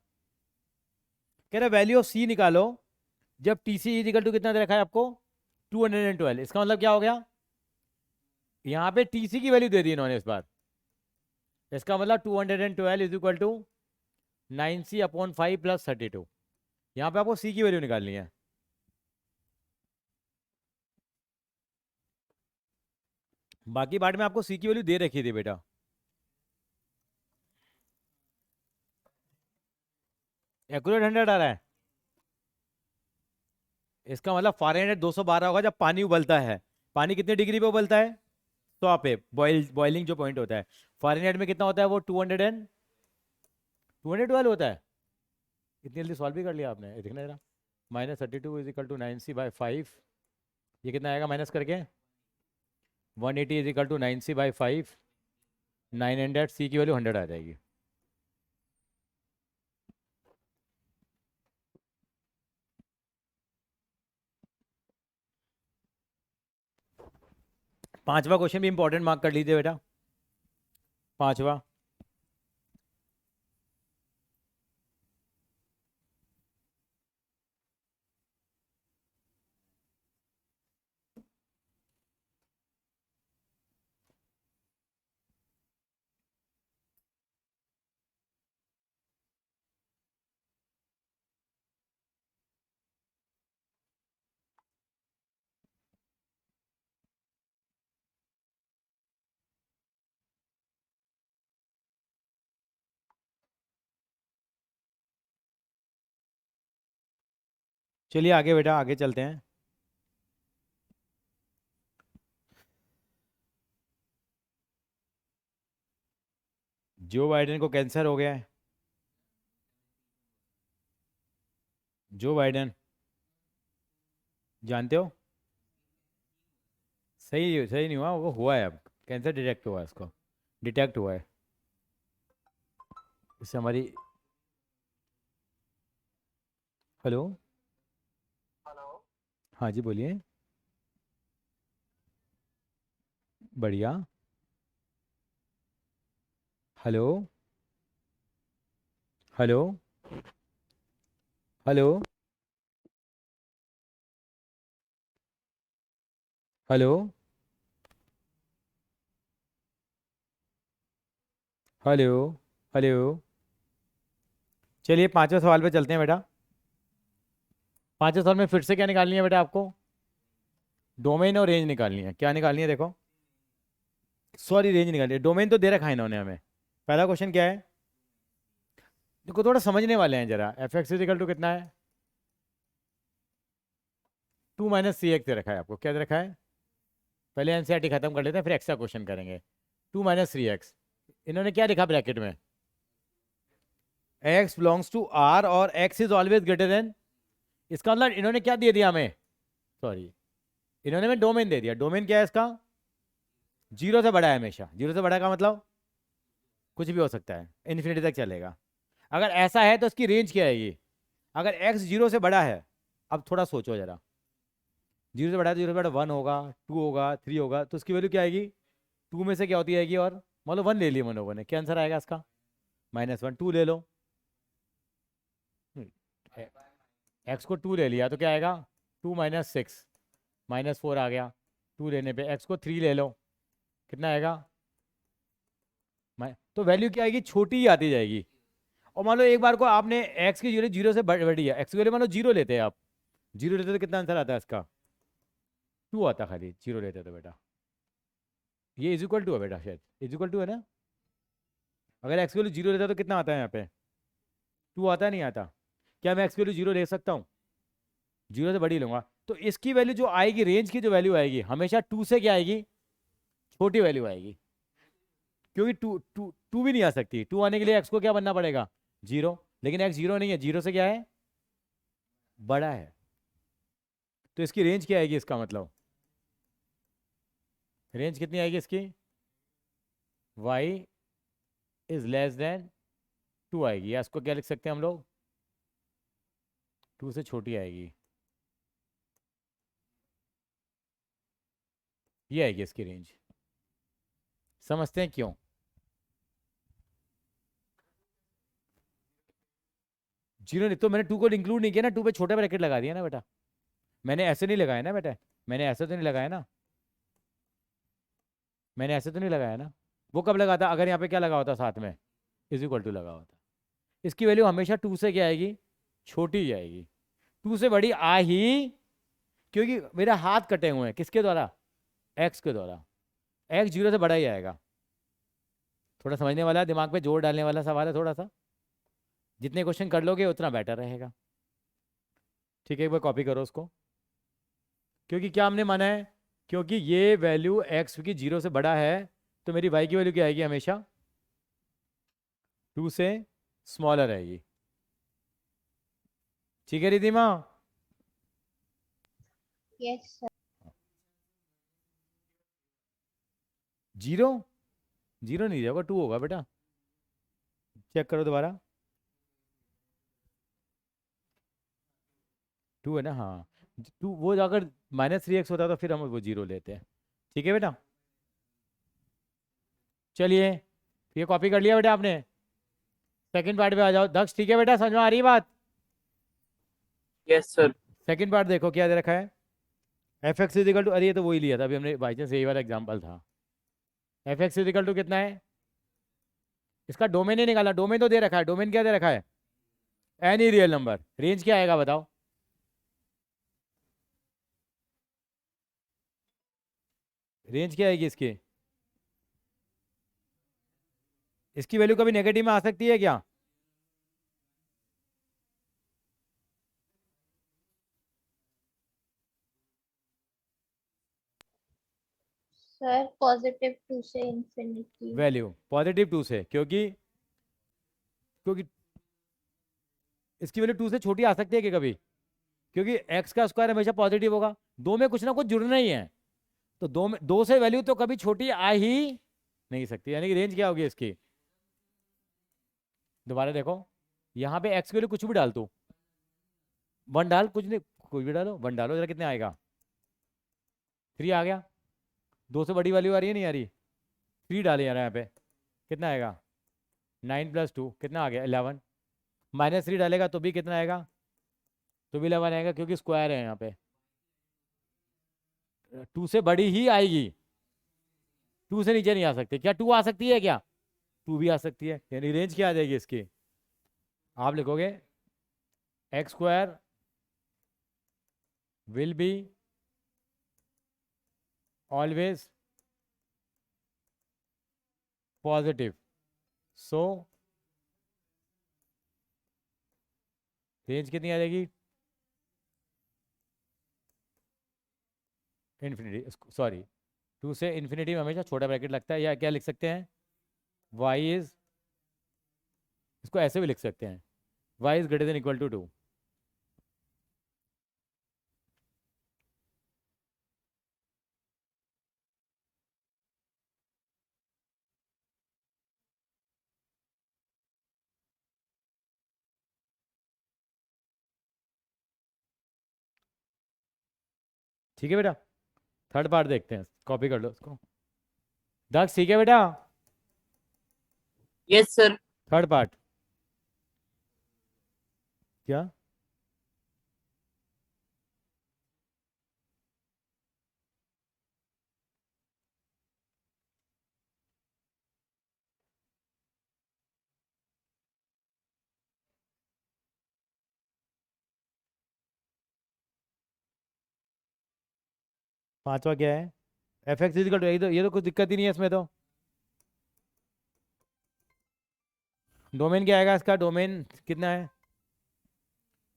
कह रहा वैल्यू ऑफ c निकालो जब टी सी इजिकल टू कितना दे रखा है आपको 212। इसका मतलब क्या हो गया, यहाँ पे टी सी की वैल्यू दे दी इन्होंने इस बार, इसका मतलब 212 is equal to 9c upon 5 plus 32। यहाँ पे आपको c की वैल्यू निकालनी है। बाकी पार्ट में आपको c की वैल्यू दे रखी थी बेटा। एक्यूरेट 100 आ रहा है, इसका मतलब फ़ारेनहाइट 212 होगा जब पानी उबलता है। पानी कितने डिग्री पे उबलता है, 100 पे, बॉइलिंग जो पॉइंट होता है। फ़ारेनहाइट में कितना होता है वो 212 होता है। इतनी जल्दी सॉल्व भी कर लिया आपने, ये देखना जरा। Minus 32 is equal to 9c/5, ये कितना आएगा माइनस करके 180 is equal to 9c/5, 900, c की वैल्यू 100 आ जाएगी। पांचवा क्वेश्चन भी इंपॉर्टेंट मार्क कर लीजिए बेटा, पांचवा। चलिए आगे बेटा, आगे चलते हैं। जो बाइडेन को कैंसर हो गया है, जो बाइडेन जानते हो, सही नहीं हुआ, वो हुआ है, अब कैंसर डिटेक्ट हुआ है, इसको डिटेक्ट हुआ है। इससे हमारी, हेलो, हाँ जी बोलिए, बढ़िया, hello, hello, hello, hello, hello, hello. चलिए पांचवें सवाल पे चलते हैं बेटा। पांचवें सवाल में फिर से क्या निकालनी है बेटा आपको, डोमेन और रेंज निकालनी है। क्या निकालनी है देखो, सॉरी रेंज निकालनी है, डोमेन तो दे रखा है इन्होंने हमें। पहला क्वेश्चन क्या है, देखो थोड़ा समझने वाले हैं जरा। एफ एक्स इजिकल टू कितना है, 2 माइनस सी एक्स दे रखा है आपको। क्या दे रखा है, पहले एनसीईआरटी खत्म कर लेते हैं फिर एक्स्ट्रा क्वेश्चन करेंगे। 2 माइनस 3x, इन्होंने क्या लिखा ब्रैकेट में, x बिलोंग्स टू r और x is always greater than. इसका मतलब इन्होंने क्या दे दिया हमें, सॉरी इन्होंने हमें डोमेन दे दिया। डोमेन क्या है इसका, 0 से बड़ा है हमेशा। 0 से बड़ा का मतलब कुछ भी हो सकता है, इन्फिनिटी तक चलेगा। अगर ऐसा है तो इसकी रेंज क्या आएगी, अगर x 0 से बड़ा है, अब थोड़ा सोचो जरा, 0 से बड़ा है तो 0 से बड़ा 1 होगा, 2 होगा, 3 होगा, तो उसकी वैल्यू क्या आएगी, 2 में से क्या होती आएगी, और मान लो 1 ले लिया मनोवर ने, क्या आंसर आएगा इसका -1। 2 ले लो, x को 2 ले लिया तो क्या आएगा 2 माइनस 6, -4 आ गया। 2 लेने पे x को 3 ले लो, कितना आएगा, तो वैल्यू क्या आएगी, छोटी ही आती जाएगी। और मान लो एक बार को आपने x की वैल्यू 0 से बढ़ी है, x की वैल्यू मान लो 0 लेते हैं आप, 0 लेते तो कितना आंसर आता है इसका 2 आता, खाली 0 लेते तो बेटा। ये इज इक्वल टू है बेटा, शायद इज इक्वल टू है ना। अगर x की वैल्यू 0 लेता तो कितना आता है यहाँ पे 2 आता, नहीं आता। क्या मैं x की वैल्यू 0 ले सकता हूँ, 0 से बड़ी लूंगा, तो इसकी वैल्यू जो आएगी, रेंज की जो वैल्यू आएगी हमेशा 2 से क्या आएगी, छोटी वैल्यू आएगी। क्योंकि 2 भी नहीं आ सकती, 2 आने के लिए x को क्या बनना पड़ेगा 0, लेकिन x 0 नहीं है, 0 से क्या है बड़ा है। तो इसकी रेंज क्या आएगी, इसका मतलब रेंज कितनी आएगी इसकी, y इज लेस देन 2 आएगी, या इसको क्या लिख सकते हैं हम लोग, 2 से छोटी आएगी, ये आएगी इसकी रेंज। समझते हैं क्यों? जीरो नहीं तो मैंने 2 को इंक्लूड नहीं किया ना, 2 पे छोटा ब्रैकेट लगा दिया ना बेटा, मैंने ऐसे नहीं लगाया ना बेटा, मैंने ऐसे तो नहीं लगाया ना, मैंने ऐसे तो नहीं लगाया ना। वो कब लगाता, अगर यहाँ पे क्या लगा होता साथ में, इज इक्वल टू लगा होता। इसकी वैल्यू हमेशा 2 से क्या आएगी, छोटी ही आएगी, 2 से बड़ी आ ही, क्योंकि मेरा हाथ कटे हुए हैं किसके द्वारा, एक्स के द्वारा, एक्स 0 से बड़ा ही आएगा। थोड़ा समझने वाला, दिमाग पे जोर डालने वाला सवाल है थोड़ा सा, जितने क्वेश्चन कर लोगे उतना बेटर रहेगा। ठीक है, एक बार कॉपी करो उसको, क्योंकि क्या हमने माना है, क्योंकि ये वैल्यू एक्स की 0 से बड़ा है, तो मेरी वाई की वैल्यू क्या आएगी, हमेशा 2 से स्मॉलर आएगी। ठीक है रिधिमा? Yes sir. 0 0 नहीं होगा, 2 होगा बेटा, चेक करो दोबारा, 2 है ना, हाँ 2, वो अगर -3x होता तो फिर हम वो 0 लेते हैं। ठीक है बेटा, चलिए ये कॉपी कर लिया बेटा आपने, सेकंड पार्ट पे आ जाओ। दक्ष ठीक है बेटा, समझ में आ रही है बात? Yes sir. सेकंड पार्ट देखो क्या दे रखा है, एफ एक्स इजिकल टू, अरे ये तो वही लिया था अभी हमने, बाई चांस यही वाला एग्जाम्पल था। एफ एक्स इजिकल टू कितना है, इसका डोमेन ही निकाला, डोमेन तो दे रखा है, डोमेन क्या दे रखा है, एनी रियल नंबर, रेंज क्या आएगा बताओ, रेंज क्या आएगी इसकी, इसकी वैल्यू कभी नेगेटिव में आ सकती है क्या, सर पॉजिटिव 2 से इंफिनिटी। वैल्यू पॉजिटिव 2 से, क्योंकि क्योंकि इसकी वैल्यू 2 से छोटी आ सकती है कि कभी, क्योंकि एक्स का स्क्वायर हमेशा पॉजिटिव होगा, दो में कुछ ना कुछ जुड़ना ही है, तो दो में, दो से वैल्यू तो कभी छोटी आ ही नहीं सकती, यानी कि रेंज क्या होगी इसकी, दोबारा देखो, यहाँ पे एक्स की वैल्यू कुछ भी डाल तू, 1 डाल, कुछ नहीं, कुछ भी डालो, 1 डालो, जरा कितने आएगा, 3 आ गया, 2 से बड़ी वैल्यू आ रही है नहीं आ रही, 3 डाले यार यहाँ पे, कितना आएगा, 9 + 2 कितना आ गया, 11, -3 डालेगा तो भी कितना आएगा, तो भी 11 आएगा, क्योंकि स्क्वायर है यहाँ पे, 2 से बड़ी ही आएगी, 2 से नीचे नहीं आ सकती, क्या 2 आ सकती है क्या, 2 भी आ सकती है, यानी रेंज क्या आ जाएगी इसकी, आप लिखोगे x² will be always positive, so range कितनी आ जाएगी, इन्फिनिटी, सॉरी 2 से इन्फिनिटी में हमेशा छोटा ब्रैकेट लगता है, या क्या लिख सकते हैं, y इज, इसको ऐसे भी लिख सकते हैं, y is greater than equal to 2। ठीक है बेटा, थर्ड पार्ट देखते हैं, कॉपी कर लो उसको, दक्ष ठीक है बेटा, यस सर। थर्ड पार्ट क्या, पांचवा क्या है, एफ एक्स इजिकल टू, ये तो कुछ दिक्कत ही नहीं है इसमें तो, डोमेन क्या आएगा इसका, डोमेन कितना है,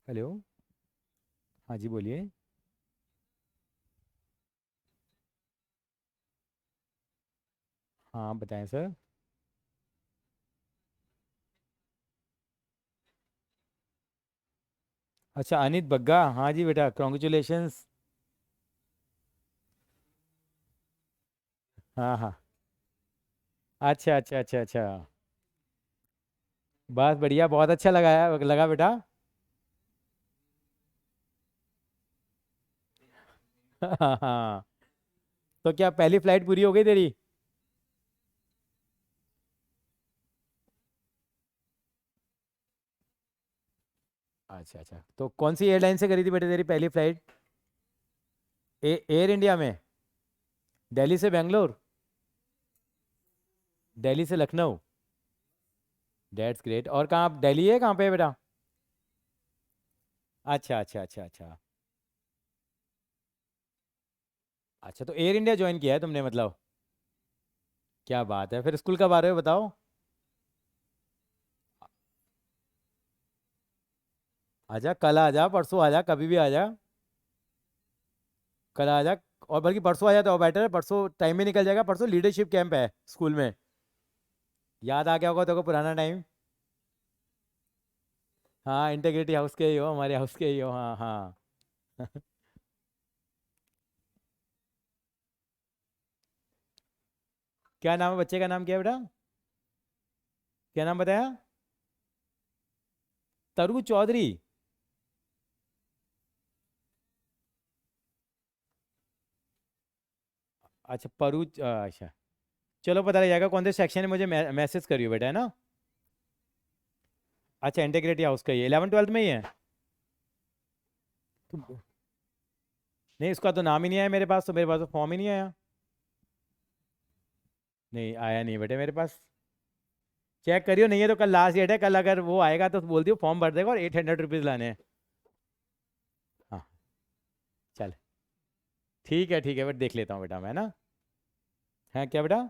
हेलो, हाँ जी बोलिए, हाँ बताएं सर, अच्छा अनित बग्गा, हाँ जी बेटा कॉन्ग्रेचुलेशंस, हाँ हाँ। अच्छा अच्छा अच्छा अच्छा। बस बढ़िया, बहुत अच्छा लगा बेटा। हाँ हाँ। तो क्या पहली फ्लाइट पूरी हो गई तेरी? अच्छा अच्छा, तो कौन सी एयरलाइन से करी थी बेटे तेरी पहली फ्लाइट? एयर इंडिया में? दिल्ली से बेंगलोर? दिल्ली से लखनऊ? Dates great. और कहाँ, दिल्ली है कहाँ पे है बेटा? अच्छा अच्छा अच्छा अच्छा। अच्छा, तो एयर इंडिया ज्वाइन किया है तुमने मतलब? क्या बात है, फिर स्कूल कब आ रहे हो बताओ? आजा, कल आजा, परसों आजा, कभी भी आजा। कल आजा। और बल्कि परसों आजा तो और बेटर है, परसों टाइम भी निकल जाएगा, परसों लीडरशिप कैंप है स्कूल में। याद आ गया होगा तेरे को पुराना टाइम? हाँ, इंटीग्रिटी हाउस के ही हो, हमारे हाउस के ही हो, हाँ हाँ। क्या नाम है बच्चे का, नाम क्या है बेटा? क्या नाम बताया? तरु चौधरी? अच्छा, अच्छा। चलो पता लग जाएगा कौन से सेक्शन में, मुझे मैसेज करियो बेटा, है ना? अच्छा, इंटीग्रिटी हाउस का ही 11 12 में ही है? तो नहीं, उसका तो नाम ही नहीं आया मेरे पास, तो मेरे पास तो फॉर्म ही नहीं आया। नहीं आया, नहीं बेटे मेरे पास। चेक करियो, नहीं है तो कल लास्ट डेट है, कल अगर वो आएगा तो बोल दियो फॉर्म भर देगा, और 800 रुपीज़ लाने हैं। हाँ। चल, ठीक है बेटा, देख लेता हूँ बेटा मैं ना। है क्या बेटा?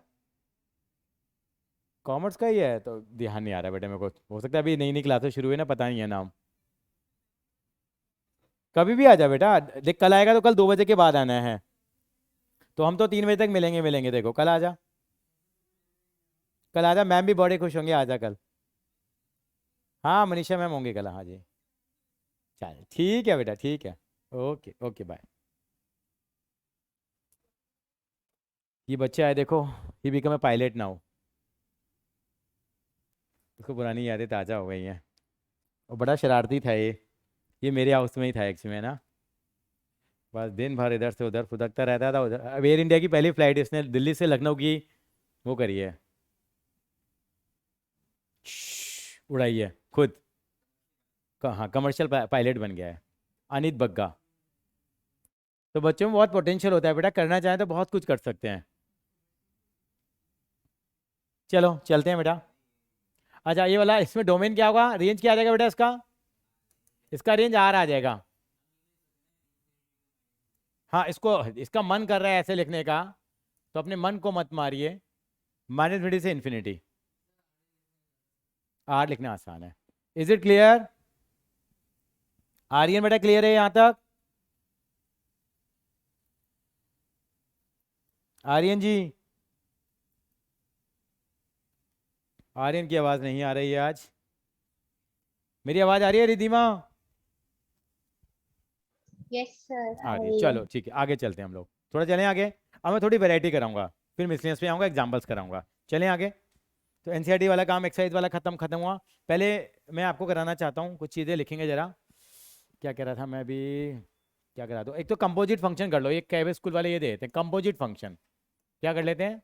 कॉमर्स का ही है तो ध्यान नहीं आ रहा बेटा मेरे को, हो सकता है अभी नई नई क्लासेस शुरू हुई ना, पता नहीं है नाम। कभी भी आ जा बेटा, देख कल आएगा तो कल 2 बजे के बाद आना है। तो हम तो 3 बजे तक मिलेंगे मिलेंगे, देखो कल आ जा। कल आ जा, मैम भी बड़े खुश होंगे, आ जा कल। हाँ, मनीषा मैम होंगे कल, हाँ जी। चल ठीक है बेटा, ठीक है। Okay okay, bye. ये बच्चे आए देखो, ये बिकम ए पायलट नाउ। उसको पुरानी यादें ताज़ा हो गई हैं। और बड़ा शरारती था ये मेरे हाउस में ही था एक्चुअली में ना। बस दिन भर इधर से उधर फुदकता रहता था उधर। अब एयर इंडिया की पहली फ्लाइट इसने दिल्ली से लखनऊ की वो करी है। उड़ाई है खुद। हाँ, कमर्शियल पायलट बन गया है। अनित बग्गा। तो बच्चों में बहुत पोटेंशियल होता है बेटा, करना चाहें तो बहुत कुछ कर सकते हैं। चलो चलते हैं बेटा। अच्छा, ये वाला इसमें डोमेन क्या होगा, रेंज क्या आ जाएगा बेटा इसका? इसका रेंज आर आ जाएगा। हाँ, इसको इसका मन कर रहा है ऐसे लिखने का, तो अपने मन को मत मारिए। -∞ से इन्फिनिटी। आर लिखना आसान है। Is it clear? आर्यन बेटा क्लियर है यहां तक? आर्यन जी? आर्यन की आवाज नहीं आ रही है आज। मेरी आवाज आ रही है रिधिमा? यस सर, आ आ रही है, रही है। चलो ठीक है, आगे चलते हैं हम लोग, थोड़ा चलें आगे। अब मैं थोड़ी वैरायटी कराऊंगा, फिर मिसलेनियस पे आऊँगा, एग्जाम्पल्स कराऊंगा। चलें आगे। तो एनसीईआरटी वाला काम, एक्सरसाइज वाला खत्म खत्म हुआ। पहले मैं आपको कराना चाहता हूँ कुछ चीज़ें, लिखेंगे जरा। क्या कह रहा था मैं अभी? क्या करा दो, एक तो कंपोजिट फंक्शन कर लो, एक कैबे स्कूल वाले ये देते हैं कंपोजिट फंक्शन। क्या कर लेते हैं?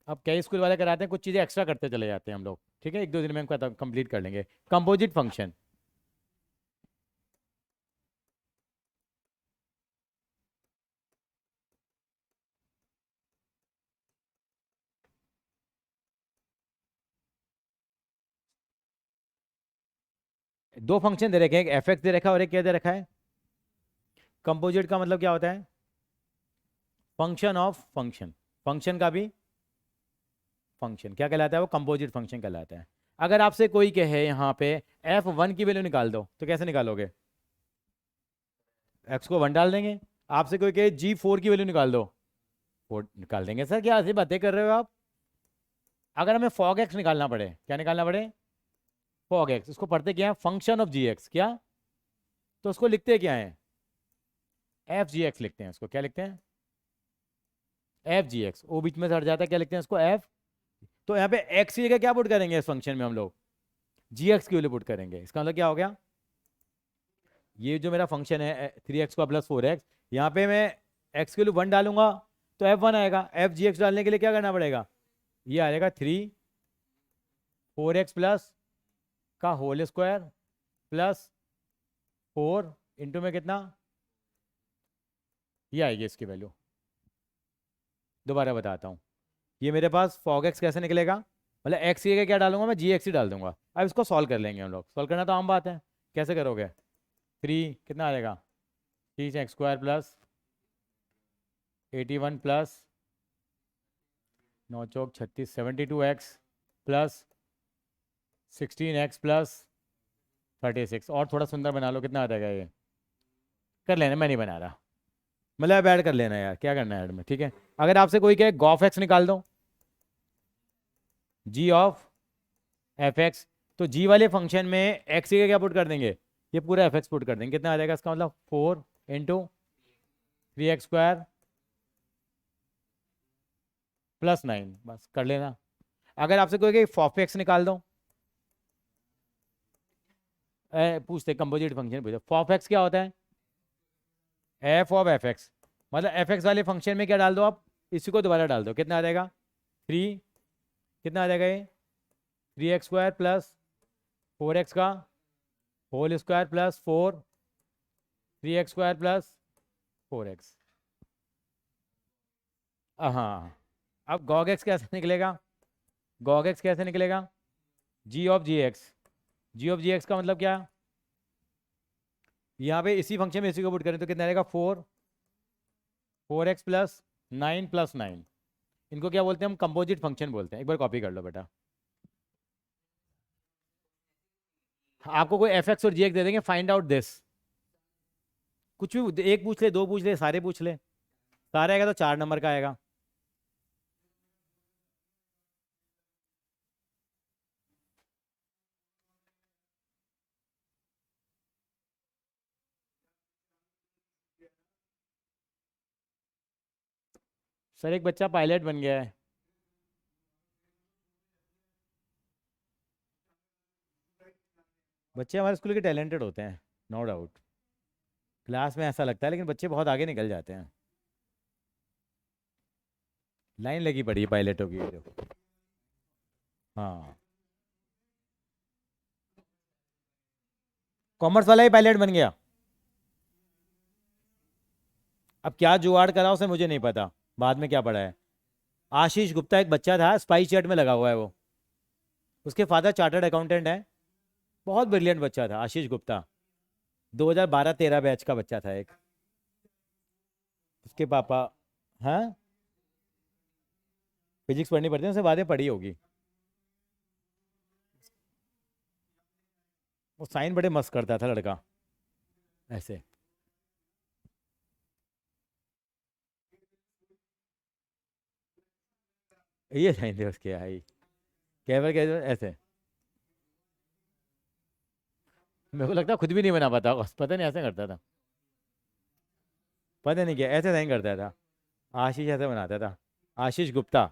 अब कई स्कूल वाले कराते हैं, कुछ चीज़ें एक्स्ट्रा करते चले जाते हैं हम लोग, ठीक है, 1 2 दिन में हम खत्म कंप्लीट कर लेंगे। Composite function. दो फंक्शन दे रखे हैं, एक एफ एक्स दे रखा है और एक क्या दे रखा है? कंपोजिट का मतलब क्या होता है? Function of function. फंक्शन का भी फंक्शन क्या कहलाता है? वो कंपोजिट फंक्शन कहलाता है। अगर आपसे कोई कहे यहाँ पे f1 की वैल्यू निकाल दो, तो कैसे निकालोगे? x को 1 डाल देंगे। आपसे कोई कहे g4 की वैल्यू निकाल दो, 4 निकाल देंगे। सर क्या ऐसी बातें कर रहे हो आप? अगर हमें फॉग एक्स निकालना पड़े, क्या निकालना पड़े? Fog x. उसको पढ़ते क्या है? Function of ji x. क्या? तो उसको लिखते क्या है? एफ जी एक्स लिखते हैं उसको, क्या लिखते हैं? एफ जी एक्स, ओ बीच में से हट जाता है, क्या लिखते हैं इसको, एफ। तो यहाँ पे एक्स की जगह क्या पुट करेंगे इस फंक्शन में हम लोग, जी एक्स की वैल्यू पुट करेंगे। इसका मतलब क्या हो गया, ये जो मेरा फंक्शन है 3x का प्लस 4x, यहाँ पे मैं x की वैल्यू 1 डालूंगा तो f1 आएगा। एफ जी एक्स डालने के लिए क्या करना पड़ेगा, ये आएगा 3 4x प्लस का होल स्क्वायर प्लस 4 इंटू में कितना, ये आएगी इसकी वैल्यू। दोबारा बताता हूँ, ये मेरे पास fog x कैसे निकलेगा, मतलब x की जगह क्या डालूंगा मैं, जी एक्स ही डाल दूंगा। अब इसको सॉल्व कर लेंगे हम लोग, सॉल्व करना तो आम बात है। कैसे करोगे, 3 कितना आएगा, 3x स्क्वायर प्लस 81 प्लस 9 चौक 36 72x प्लस 16x प्लस 36, और थोड़ा सुंदर बना लो, कितना आ जाएगा ये, कर लेना, मैं नहीं बना रहा, मतलब ऐड कर लेना यार, क्या करना है ऐड में, ठीक है। अगर आपसे कोई कहे गॉफ एक्स निकाल दो, जी ऑफ एफ एक्स, तो जी वाले फंक्शन में एक्स की क्या पुट कर देंगे, ये पूरा एफ एक्स पुट कर देंगे, कितना आ जाएगा इसका मतलब 4 इंटू 3x स्क्वायर प्लस 9, बस कर लेना। अगर आपसे कोई कहे फॉफ एक्स निकाल दो, पूछते कंपोजिट फंक्शन पूछते, फॉफ एक्स क्या होता है, एफ ऑफ एफ एक्स, मतलब एफ एक्स वाले फंक्शन में क्या डाल दो आप, इसी को दोबारा डाल दो, कितना आ जाएगा 3, कितना आ जाएगा ये 3x स्क्वायर प्लस 4x का whole square plus 4 3x square plus 4x। हाँ, अब गॉग एक्स कैसे निकलेगा, गॉग एक्स कैसे निकलेगा, G of ji X, G of ji X का मतलब क्या, यहाँ पे इसी फंक्शन में इसी को पुट करें तो कितना आएगा 4x प्लस 9 प्लस 9, इनको क्या बोलते हैं हम, कंपोजिट फंक्शन बोलते हैं। एक बार कॉपी कर लो बेटा, आपको कोई एफ एक्स और जी एक्स दे देंगे, फाइंड आउट दिस, कुछ भी, एक पूछ ले, दो पूछ ले, सारे पूछ ले, सारे आएगा तो 4 नंबर का आएगा। सर एक बच्चा पायलट बन गया है, बच्चे हमारे स्कूल के टैलेंटेड होते हैं, नो डाउट, क्लास में ऐसा लगता है, लेकिन बच्चे बहुत आगे निकल जाते हैं, लाइन लगी पड़ी है पायलटों की जो। हाँ, कॉमर्स वाला ही पायलट बन गया, अब क्या जुगाड़ करा उसे मुझे नहीं पता, बाद में क्या पढ़ा है। आशीष गुप्ता एक बच्चा था, स्पाइस जेट में लगा हुआ है वो, उसके फादर चार्टर्ड अकाउंटेंट है, बहुत ब्रिलियंट बच्चा था आशीष गुप्ता, 2012-13 बैच का बच्चा था एक, उसके पापा, हाँ फिजिक्स पढ़नी पड़ती है, उसे बातें पढ़ी होगी, वो साइन बड़े मस्त करता था लड़का, ऐसे। ये साइन थे उसके आई, कैमर के ऐसे, मेरे को लगता है खुद भी नहीं बना पाता, पता नहीं ऐसे करता था, पता नहीं क्या ऐसे साइन करता था, आशीष ऐसे बनाता था, आशीष गुप्ता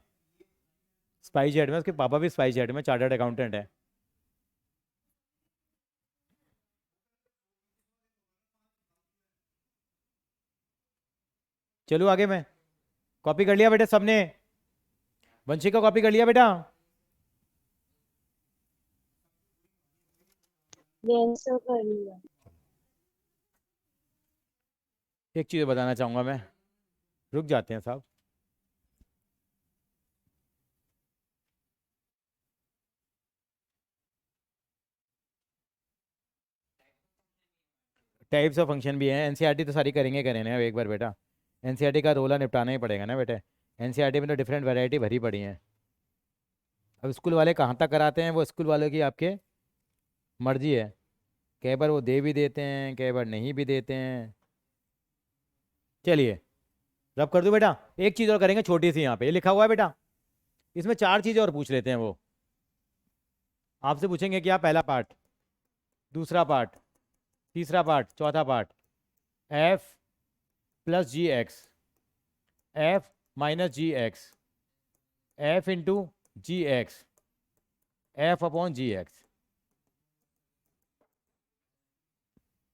स्पाइस जेट में, उसके पापा भी स्पाइस जेट में चार्टर्ड अकाउंटेंट है। चलो आगे, मैं कॉपी कर लिया बेटा सबने, वंशी का कॉपी कर लिया बेटा, यस सर कर लिया। एक चीज़ बताना चाहूँगा मैं, रुक जाते हैं साहब, टाइप्स ऑफ फंक्शन भी हैं, एनसीईआरटी तो सारी करेंगे करेंगे अब एक बार बेटा, एनसीईआरटी का रोला निपटाना ही पड़ेगा ना बेटे, एनसीईआरटी में तो डिफरेंट वैरायटी भरी पड़ी हैं। अब स्कूल वाले कहाँ तक कराते हैं वो स्कूल वालों की आपके मर्जी है, कई बार वो दे भी देते हैं, कई बार नहीं भी देते हैं। चलिए रब कर दूं बेटा, एक चीज़ और करेंगे छोटी सी, यहाँ पे ये लिखा हुआ है बेटा, इसमें 4 चीज़ें और पूछ लेते हैं वो, आपसे पूछेंगे क्या, पहला पार्ट, दूसरा पार्ट, तीसरा पार्ट, चौथा पार्ट, एफ प्लस जी एक्स, एफ माइनस जी एक्स, एफ इंटू जी एक्स, एफ अपॉन जी एक्स।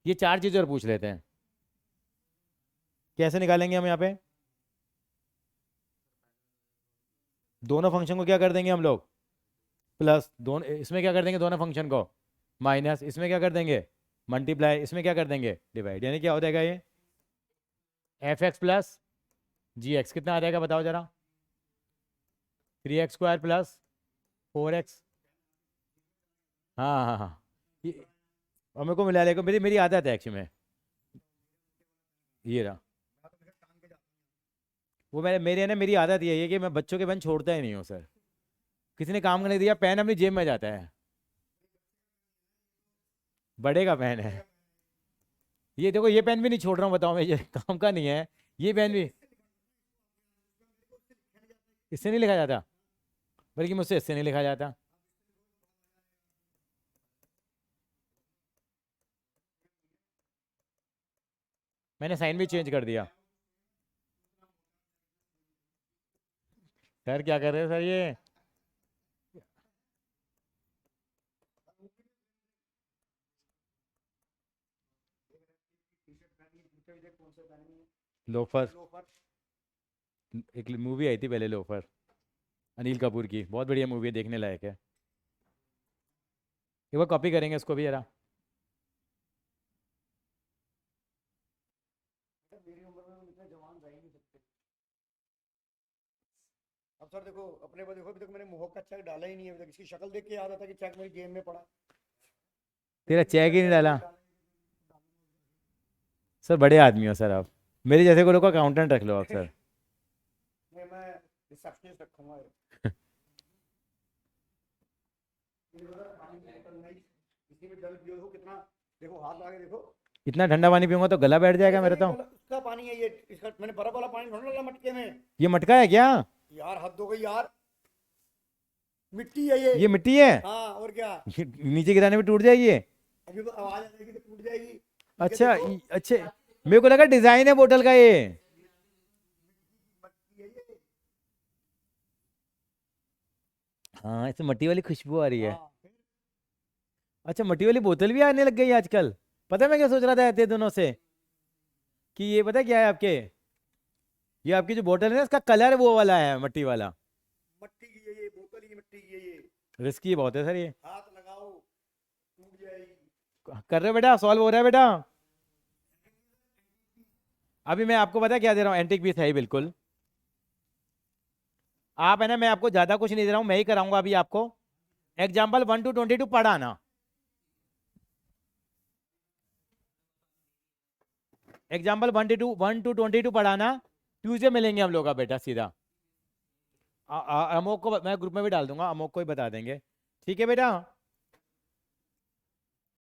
ये चार चीज़ें और पूछ लेते हैं, कैसे निकालेंगे हम यहाँ पे? दोनों फंक्शन को क्या कर देंगे हम लोग, प्लस, दोनों इसमें क्या कर देंगे, दोनों फंक्शन को माइनस, इसमें क्या कर देंगे मल्टीप्लाई, इसमें क्या कर देंगे डिवाइड, यानी क्या हो जाएगा ये एफ एक्स प्लस जी एक्स, कितना आ जाएगा बताओ जरा, 3x² प्लस 4x। हाँ हाँ हाँ, और मेरे को मिला लेगा, मेरी मेरी आदत है एक्चुअली में, ये रहा वो मेरे ना, मेरी आदत यही है कि मैं बच्चों के पेन छोड़ता ही नहीं हूँ सर। किसी ने काम करने दिया, पेन अपनी जेब में जाता है, बड़े का पेन है ये, देखो ये पेन भी नहीं छोड़ रहा हूँ, बताओ मैं, ये काम का नहीं है, ये पेन भी इससे नहीं लिखा जाता, बल्कि मुझसे इससे नहीं लिखा जाता। मैंने साइन भी चेंज कर दिया। सर क्या कर रहे हो सर ये? लोफर, एक मूवी आई थी पहले लोफर, अनिल कपूर की, बहुत बढ़िया मूवी है, देखने लायक है। एक बार कॉपी करेंगे इसको भी जरा। अब सर देखो अपने को, देखो अभी तक मैंने मोहक का चेक डाला ही नहीं है अभी तक, इसकी शक्ल देख के याद आता कि चेक मेरी जेब में पड़ा। तेरा चेक ही नहीं डाला सर, बड़े आदमी हो सर आप, मेरे जैसे को लोग अकाउंटेंट रख लो आप सर। नहीं मैं रिसेप्शनिस्ट रखूंगा। इसी में जल पियो, देखो कितना, देखो हाथ लगा के देखो, इतना ठंडा पानी पीऊंगा तो गला बैठ जाएगा मेरा तो। उसका पानी है ये, इसका मैंने बर्फ वाला पानी थोड़ा डाला मटके में। ये मटका है क्या? यार हद हो गई यार, मिट्टी है ये। ये मिट्टी है? हाँ और क्या, ये नीचे गिराने में टूट जाएगी ये? अभी तो आवाज आ जाएगी तो टूट जाएगी। अच्छा अच्छे, मेरे को लगा डिजाइन है बोतल का ये। हाँ, इसमें मट्टी वाली खुशबू आ रही है। हाँ, अच्छा, मट्टी वाली बोतल भी आने लग गई है आजकल। पता है मैं क्या सोच रहा था ऐसे दोनों से, कि ये पता है क्या है आपके, ये आपकी जो बोतल है ना, इसका कलर वो वाला है, मट्टी वाला। मट्टी की है ये बोतल, ही मिट्टी की है ये। रिस्की बहुत है सर ये। हाथ लगाओ टूट जाएगी। कर रहे हो बेटा, सॉल्व हो रहा है बेटा। अभी मैं आपको पता है क्या दे रहा हूँ, एंटीक पीस है ही बिल्कुल। आप है ना, मैं आपको ज्यादा कुछ नहीं दे रहा हूँ, मैं ही कराऊंगा अभी आपको। एग्जाम्पल 1 to 22 पढ़ाना, एग्जाम्पल 1 to 22 पढ़ाना। ट्यूसडे मिलेंगे हम लोग का बेटा सीधा। अमोक को मैं ग्रुप में भी डाल दूंगा, अमोक को ही बता देंगे, ठीक है बेटा।